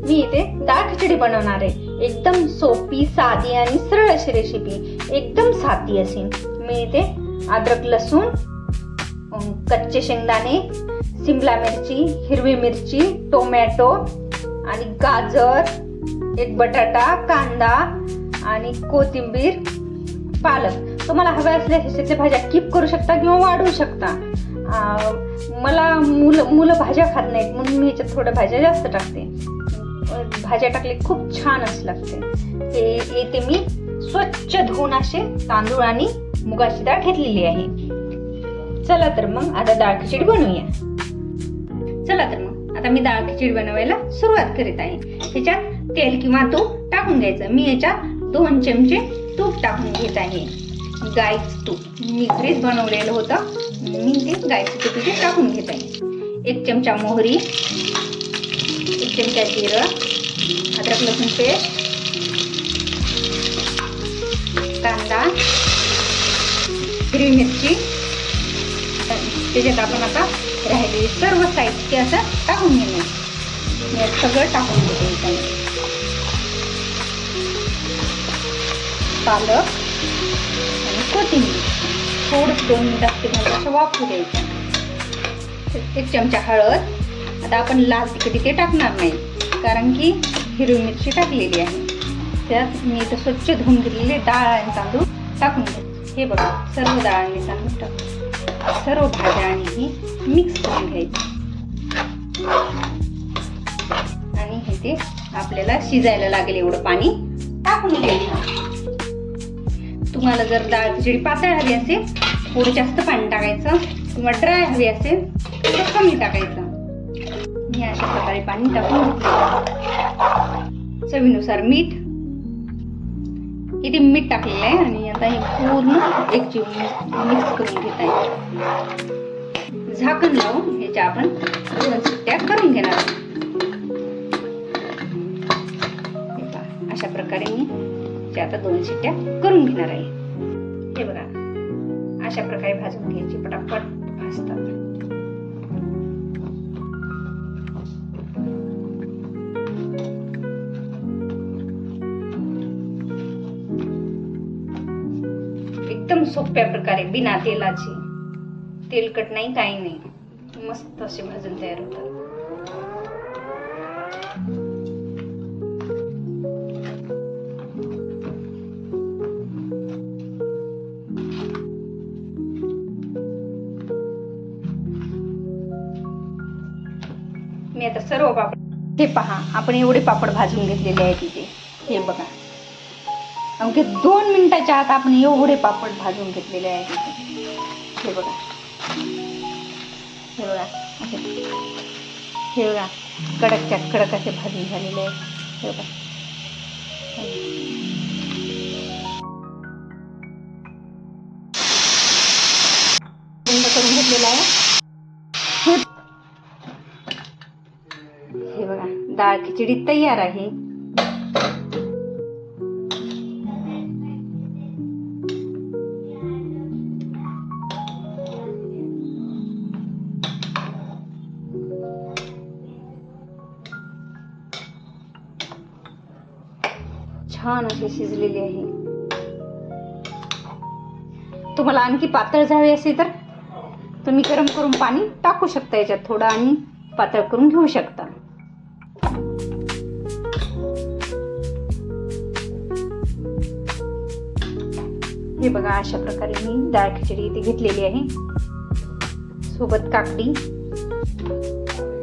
मी इथे डाळ खिचडी बनवणार आहे. एकदम सोपी, साधी आणि सरळ अशी रेसिपी, एकदम साधी अशी. मी इथे अद्रक, लसूण, कच्चे शेंगदाणे, शिमला मिरची, हिरवी मिरची, टोमॅटो आणि गाजर, एक बटाटा, कांदा आणि कोथिंबीर, पालक. तुम्हाला हव्या असल्या ह्याच्यातल्या भाज्या कीप करू शकता किंवा वाढवू शकता. मला मुलं भाज्या खात नाहीत म्हणून मी ह्याच्यात थोड्या भाज्या जास्त टाकते. भाज्या टाकले खूप छान असं लागते. हे इथे मी स्वच्छ धुवून असे तांदूळ आणि मुगाची डाळ घेतलेली आहे. चला तर मग आता डाळ खिचडी बनवूया. चला तर मग आता मी डाळ खिचडी बनवायला सुरुवात करीत आहे. ह्याच्यात तेल किंवा तूप टाकून घ्यायचं. मी ह्याच्यात 2 चमचे तूप टाकून घेत आहे. गाईचं तूप मी घरीच बनवलेलं होतं. मी ते गाईचं तूप इथे टाकून घेत आहे. 1 चमचा मोहरी, 1 चमचा जिरं, अद्रक लसूण पेस्ट, कांदा, हिरवी मिरची. त्याच्यात आपण आता राहिलेली सर्व साहित्य असं टाकून घेणार. मी सगळं टाकून घेते. पालक आणि कोथिंबीर थोडं 2 मिनिटात ते असं वाफू द्यायचं. 1 चमचा हळद. आता आपण लाल तिखट इथे टाकणार नाही कारण की हिरवी मिरची टाकलेली आहे. त्यात मी इथं स्वच्छ धुवून घेतलेले डाळ आणि तांदूळ टाकून घ्यायचे. हे बघा, सर्व डाळ आणि तांदूळ टाकून सर्व भाज्या आणि ही मिक्स करून घ्यायची. आणि हे ते आपल्याला शिजायला लागेल एवढं पाणी टाकून घ्यायचं. तुम्हाला जर डाळ खिचडी पातळ हवी असेल थोडं जास्त पाणी टाकायचं, किंवा ड्राय हवी असेल तर कमी टाकायचं. मी अशा प्रकारे पाणी टाकून घेतलं. चवीनुसार मीठ. इथे मीठ टाकलेलं आहे आणि आता हे पूर्ण एकजीव मिक्स करून घेत आहे. झाकण लावून ह्याच्या आपण 2 शिट्ट्या करून घेणार आहोत. अशा प्रकारे मी आता 2 शिट्ट्या करून घेणार आहे. हे बघा, अशा प्रकारे भाजून घ्यायची. पटापट भाजतात. एकदम सोप्या प्रकारे, बिना तेलाची, तेलकट नाही, काही नाही, मस्त असे भाजून तयार होतात. मी आता सर्व पापड, हे पहा, आपण एवढे पापड भाजून घेतलेले आहेत इथे. हे बघा, अवघे 2 मिनिटाच्या आत आपण एवढे पापड भाजून घेतलेले आहेत इथे. हे बघा, हे बघा, हे बघा, कडकच्या कडक असे भाजून झालेले आहेत. हे बघा, बंद करून घेतलेला आहे. हे बघा, डाळ खिचडी तयार आहे. छान अशी शिजलेली आहे. तुम्हाला आणखी पातळ झाली असेल तर तुम्ही गरम करून पाणी टाकू शकता याच्यात थोडं आणि पातळ करून घेऊ शकता. हे बघा, अशा प्रकारे मी डाळ खिचडी इथे घेतलेली आहे. सोबत काकडी,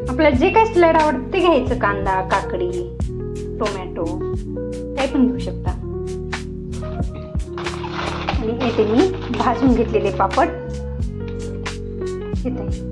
आपल्याला जे काही सॅलड आवडतं ते घ्यायचं. कांदा, काकडी, टोमॅटो काही पण घेऊ शकता. आणि इथे मी भाजून घेतलेले पापड घेत आहे.